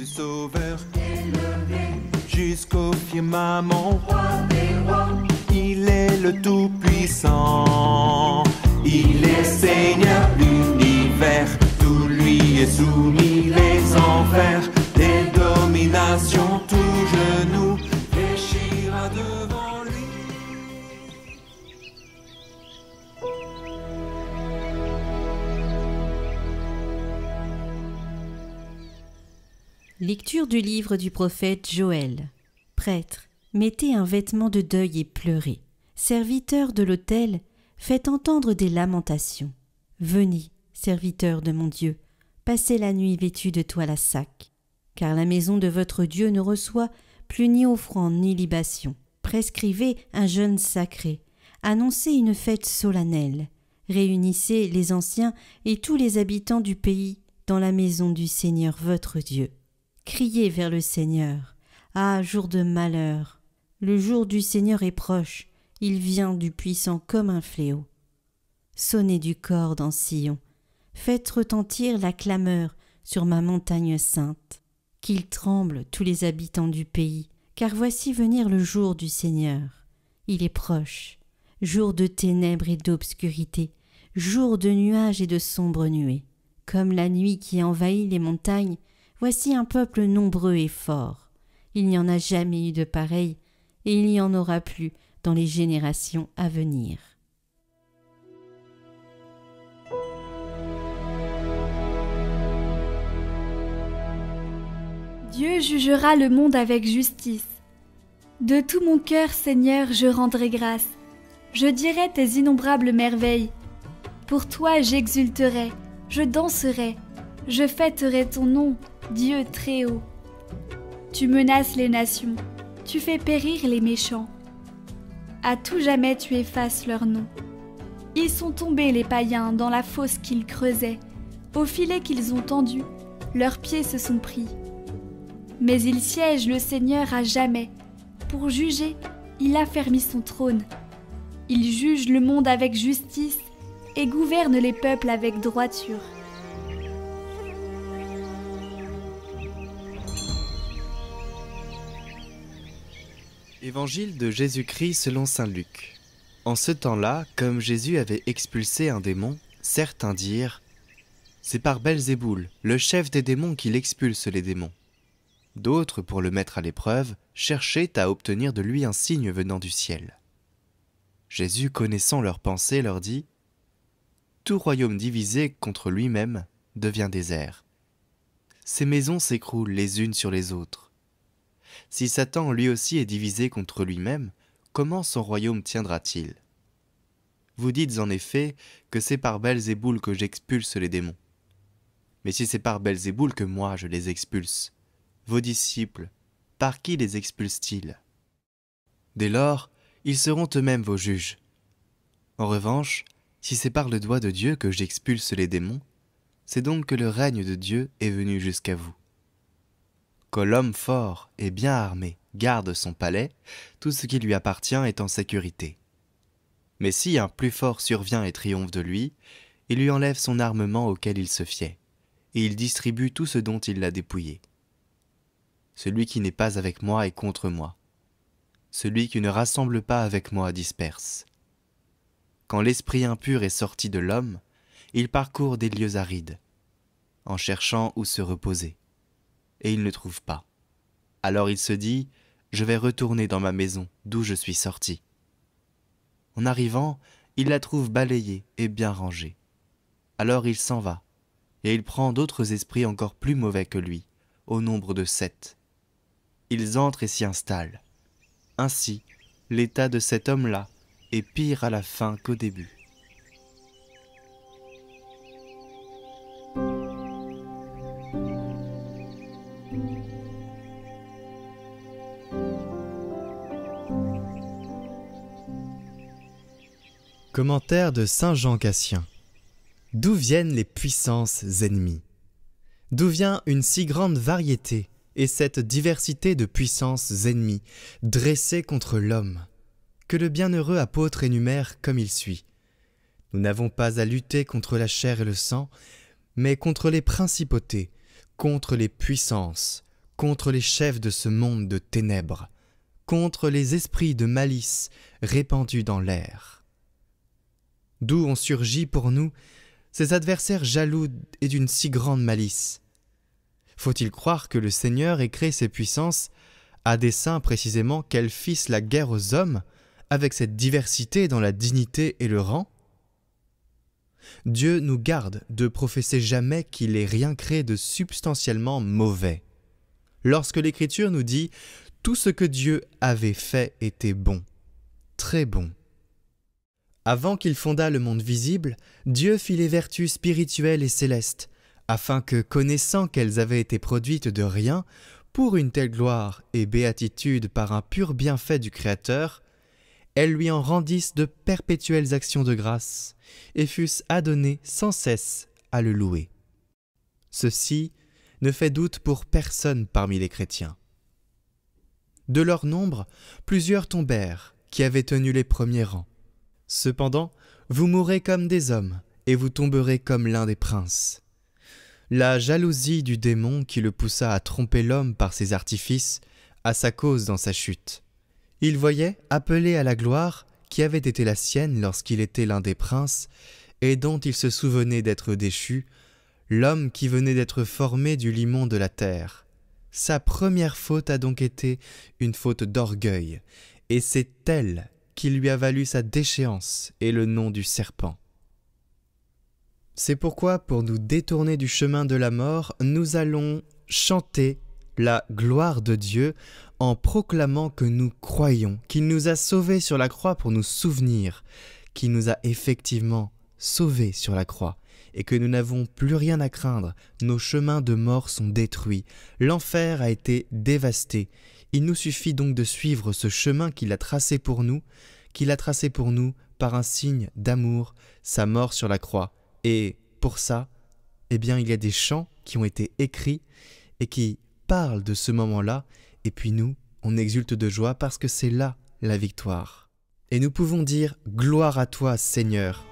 Jésus Sauveur, jusqu'au firmament, il est le Tout-Puissant. Il est Seigneur l'univers, tout lui est soumis, les enfers, les dominations, tout genou fléchira devant lui. Lecture du livre du prophète Joël. Prêtre, mettez un vêtement de deuil et pleurez. Serviteurs de l'autel, faites entendre des lamentations. Venez, serviteurs de mon Dieu, passez la nuit vêtus de toile à sac, car la maison de votre Dieu ne reçoit plus ni offrande ni libation. Prescrivez un jeûne sacré, annoncez une fête solennelle, réunissez les anciens et tous les habitants du pays dans la maison du Seigneur votre Dieu. Criez vers le Seigneur. Ah, jour de malheur! Le jour du Seigneur est proche, il vient du Puissant comme un fléau. Sonnez du cor en Sion, faites retentir la clameur sur ma montagne sainte. Qu'ils tremblent tous les habitants du pays, car voici venir le jour du Seigneur. Il est proche, jour de ténèbres et d'obscurité, jour de nuages et de sombres nuées. Comme la nuit qui envahit les montagnes, voici un peuple nombreux et fort. Il n'y en a jamais eu de pareil, et il n'y en aura plus dans les générations à venir. Dieu jugera le monde avec justice. De tout mon cœur, Seigneur, je rendrai grâce. Je dirai tes innombrables merveilles. Pour toi, j'exulterai, je danserai, je fêterai ton nom, Dieu très haut. Tu menaces les nations, tu fais périr les méchants. À tout jamais tu effaces leur nom. Ils sont tombés les païens dans la fosse qu'ils creusaient. Au filet qu'ils ont tendu, leurs pieds se sont pris. Mais il siège le Seigneur à jamais. Pour juger, il affermit son trône. Il juge le monde avec justice et gouverne les peuples avec droiture. Évangile de Jésus-Christ selon saint Luc. En ce temps-là, comme Jésus avait expulsé un démon, certains dirent « C'est par Belzéboul, le chef des démons, qu'il expulse les démons. » D'autres, pour le mettre à l'épreuve, cherchaient à obtenir de lui un signe venant du ciel. Jésus, connaissant leurs pensées, leur dit « Tout royaume divisé contre lui-même devient désert. Ces maisons s'écroulent les unes sur les autres. Si Satan lui aussi est divisé contre lui-même, comment son royaume tiendra-t-il? Vous dites en effet que c'est par Belzéboul que j'expulse les démons. Mais si c'est par Belzéboul que moi je les expulse, vos disciples, par qui les expulsent-ils? Dès lors, ils seront eux-mêmes vos juges. En revanche, si c'est par le doigt de Dieu que j'expulse les démons, c'est donc que le règne de Dieu est venu jusqu'à vous. Quand l'homme fort et bien armé garde son palais, tout ce qui lui appartient est en sécurité. Mais si un plus fort survient et triomphe de lui, il lui enlève son armement auquel il se fiait, et il distribue tout ce dont il l'a dépouillé. Celui qui n'est pas avec moi est contre moi. Celui qui ne rassemble pas avec moi disperse. Quand l'esprit impur est sorti de l'homme, il parcourt des lieux arides, en cherchant où se reposer. Et il ne trouve pas. Alors il se dit « Je vais retourner dans ma maison, d'où je suis sorti. » En arrivant, il la trouve balayée et bien rangée. Alors il s'en va, et il prend d'autres esprits encore plus mauvais que lui, au nombre de 7. Ils entrent et s'y installent. Ainsi, l'état de cet homme-là est pire à la fin qu'au début. Commentaire de saint Jean Cassien. D'où viennent les puissances ennemies? D'où vient une si grande variété et cette diversité de puissances ennemies dressées contre l'homme, que le bienheureux apôtre énumère comme il suit. Nous n'avons pas à lutter contre la chair et le sang, mais contre les principautés, contre les puissances, contre les chefs de ce monde de ténèbres, contre les esprits de malice répandus dans l'air. D'où ont surgi pour nous ces adversaires jaloux et d'une si grande malice? Faut-il croire que le Seigneur ait créé ces puissances à dessein précisément qu'elles fissent la guerre aux hommes, avec cette diversité dans la dignité et le rang? Dieu nous garde de professer jamais qu'il ait rien créé de substantiellement mauvais. Lorsque l'Écriture nous dit « Tout ce que Dieu avait fait était bon, très bon ». Avant qu'il fondât le monde visible, Dieu fit les vertus spirituelles et célestes, afin que, connaissant qu'elles avaient été produites de rien, pour une telle gloire et béatitude par un pur bienfait du Créateur, elles lui en rendissent de perpétuelles actions de grâce, et fussent adonnées sans cesse à le louer. Ceci ne fait doute pour personne parmi les chrétiens. De leur nombre, plusieurs tombèrent, qui avaient tenu les premiers rangs. Cependant, vous mourrez comme des hommes, et vous tomberez comme l'un des princes. La jalousie du démon qui le poussa à tromper l'homme par ses artifices a sa cause dans sa chute. Il voyait, appelé à la gloire, qui avait été la sienne lorsqu'il était l'un des princes, et dont il se souvenait d'être déchu, l'homme qui venait d'être formé du limon de la terre. Sa première faute a donc été une faute d'orgueil, et c'est elle qui lui a valu sa déchéance et le nom du serpent. C'est pourquoi, pour nous détourner du chemin de la mort, nous allons chanter la gloire de Dieu en proclamant que nous croyons qu'il nous a sauvés sur la croix pour nous souvenir qu'il nous a effectivement sauvés sur la croix et que nous n'avons plus rien à craindre. Nos chemins de mort sont détruits, l'enfer a été dévasté. Il nous suffit donc de suivre ce chemin qu'il a tracé pour nous par un signe d'amour, sa mort sur la croix. Et pour ça, eh bien, il y a des chants qui ont été écrits et qui parlent de ce moment-là. Et puis nous, on exulte de joie parce que c'est là la victoire. Et nous pouvons dire « Gloire à toi, Seigneur ».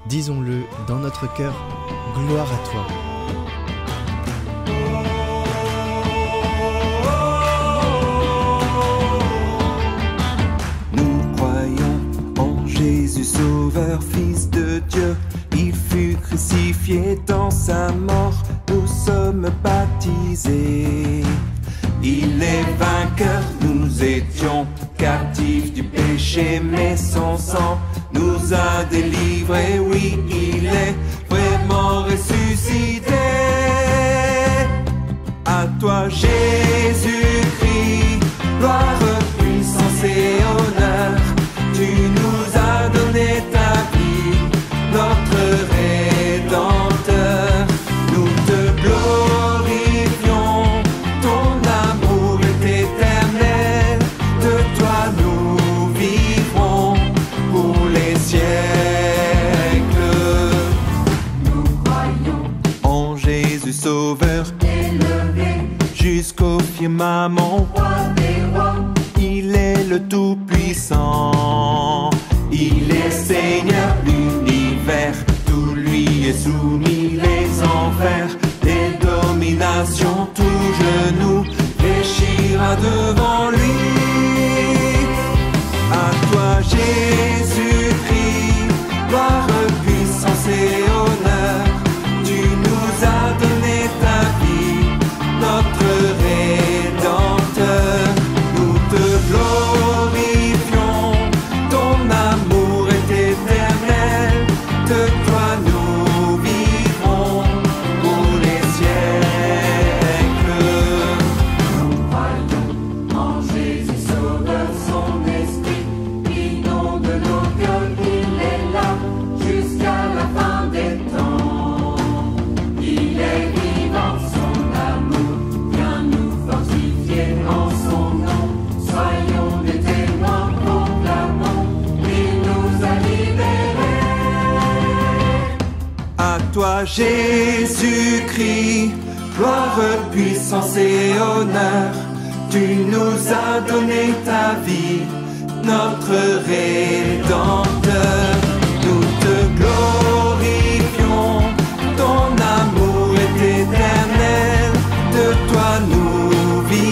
Disons-le dans notre cœur, « Gloire à toi ». Nous croyons en Jésus Sauveur, Fils de Dieu. Il fut crucifié, dans sa mort, nous sommes baptisés. Il est vainqueur, nous étions captifs du péché, mais son sang nous a délivrés. Oui, il est vraiment ressuscité. À toi, Jésus-Christ, gloire, puissance et honneur. Tu nous as donné ta vie, notre Rédempteur. Nous te glorifions, ton amour est éternel. De toi nous vivrons pour les siècles. Nous croyons En Jésus Sauveur, élevé, jusqu'au firmament, roi des rois. il est le Tout-Puissant. Il est Seigneur de l'univers, tout lui est soumis, les enfers, les dominations, tout genou fléchira devant lui. À toi Jésus-Christ, gloire, puissance et honneur. Tu nous as donné ta vie, notre Rédempteur. Nous te glorifions, ton amour est éternel. De toi nous vivrons pour les siècles. Nous croyons en Jésus Sauveur, son esprit qui inonde nos cœurs. Il est là jusqu'à la fin des temps. Il est vivant, son amour vient nous fortifier en son nom. Soyons des témoins, proclamons, il nous a libérés. À toi Jésus-Christ, gloire, puissance et honneur. Tu nous as donné ta vie, notre Rédempteur. Nous te glorifions, ton amour est éternel. De toi nous vivons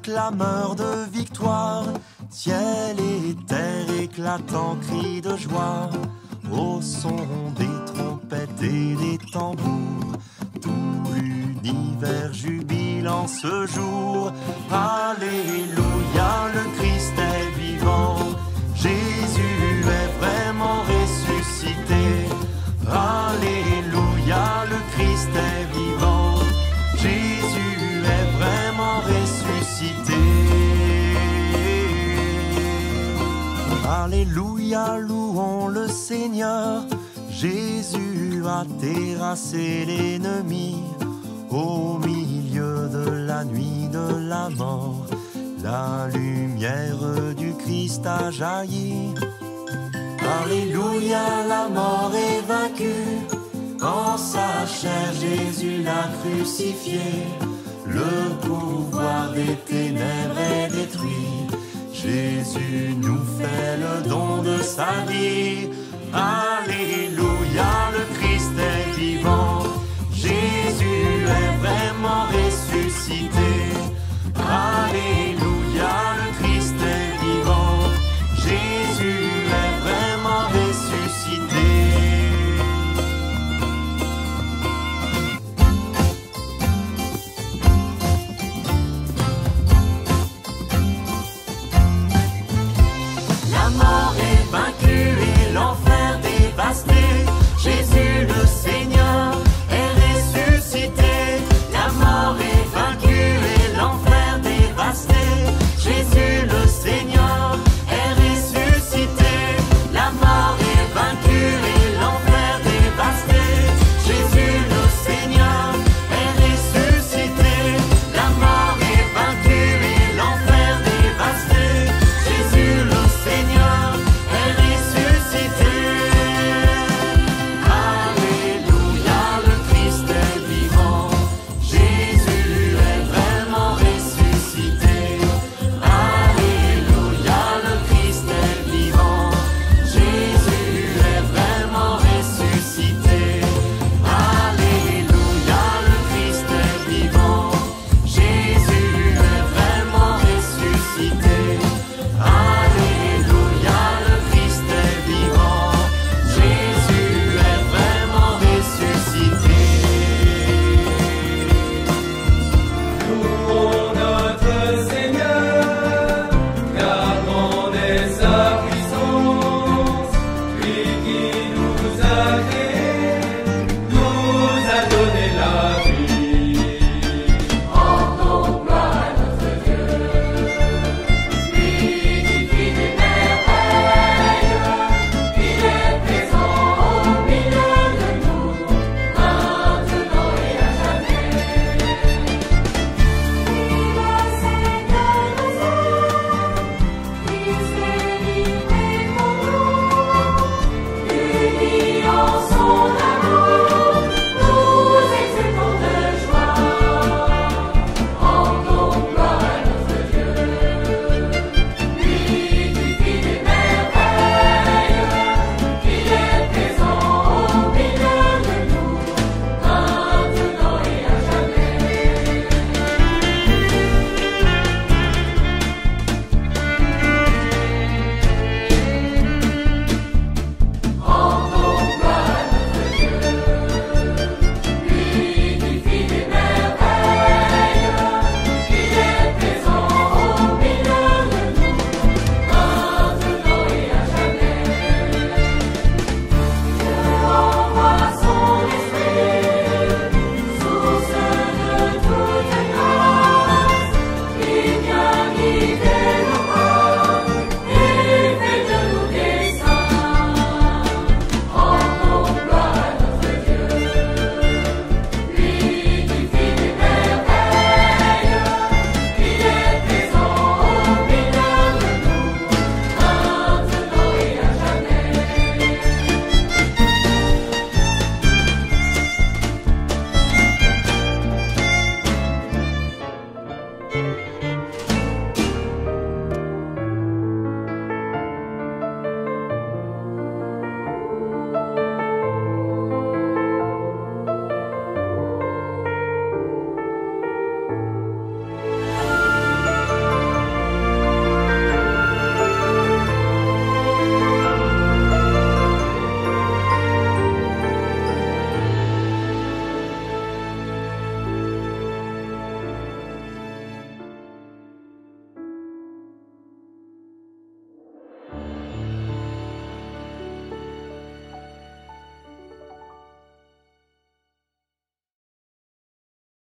clameur de victoire, ciel et terre éclatent en cris de joie, au son des trompettes et des tambours. Tout l'univers jubile en ce jour. Alléluia, le Christ est vivant, Jésus est vraiment ressuscité. Alléluia, le Christ est vivant, Jésus est vraiment ressuscité. Alléluia, louons le Seigneur, Jésus a terrassé l'ennemi. Au milieu de la nuit de la mort, la lumière du Christ a jailli. Alléluia, la mort est vaincue, en sa chair Jésus l'a crucifié. Le pouvoir des ténèbres est détruit, Jésus nous fait le don de sa vie. Alléluia, le